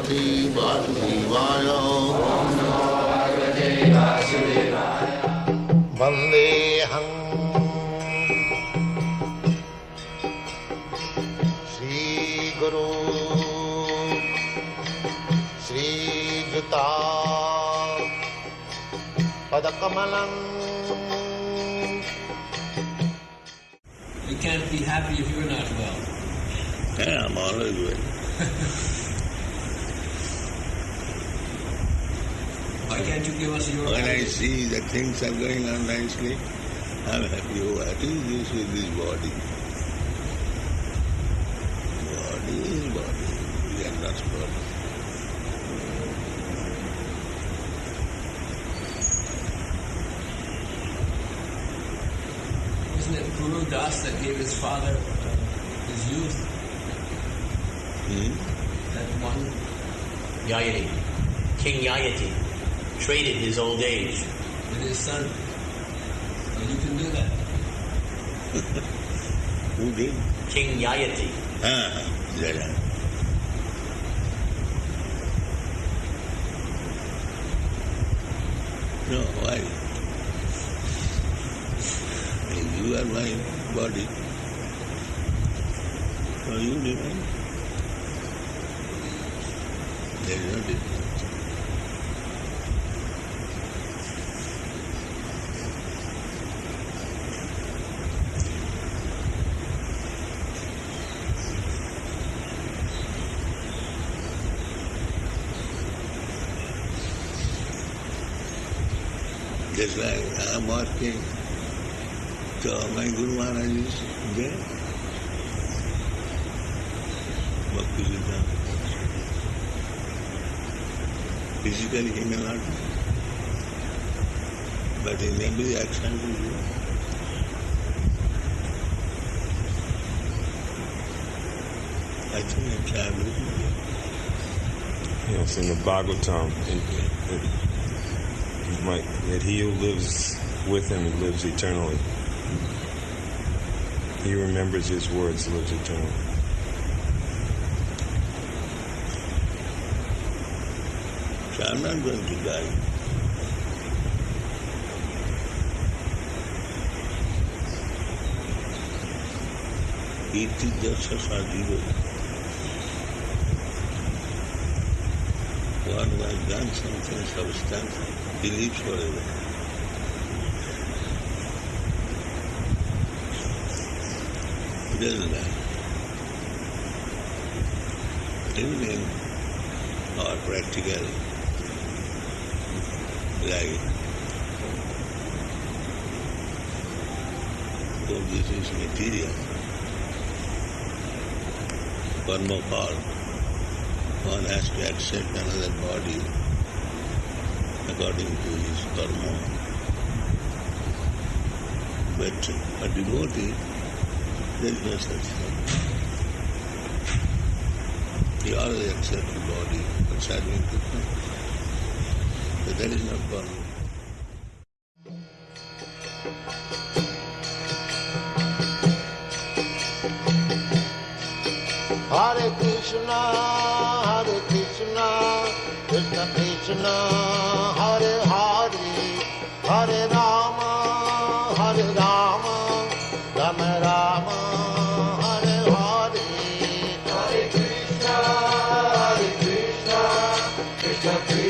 Bhagavate Vasudevaya. Vandeham Shri Guru Shri Juta Padakamalam. You can't be happy if you're not well. Yeah, I'm always well. Why can't you give us your When I see that things are going on nicely, I'm happy. Oh, what is this with this body? Body is body. We are not body. Wasn't it Guru Das that gave his father his youth? That one? Yayati, King Yayati, traded his old age With his son. Well, you can do that. Who did? King Yayati. Zara. No, why? You are my body. So you divine. There is no difference. Just like I am working, so my Guru Maharaj is there. Bhakti Siddhanta. Physically he may not be, but in every action he is. I think I tried looking at it. Yes, in the Bhagavatam, that he who lives with him lives eternally. He remembers his words, lives eternally. So I'm not going to die. It is just a zero. One who has done something substantial, he lives forever. He doesn't die. Even in our practical life, though this is material, karma call, one has to accept another body according to his karma. But a devotee, there is no such thing. He always accepts the body, but serving to come. But that is not karma. Hare Krishna, Krishna Krishna, Hare Hare, Hare Rama, Rama Rama, Hare Hare. Hare Krishna, Krishna Krishna.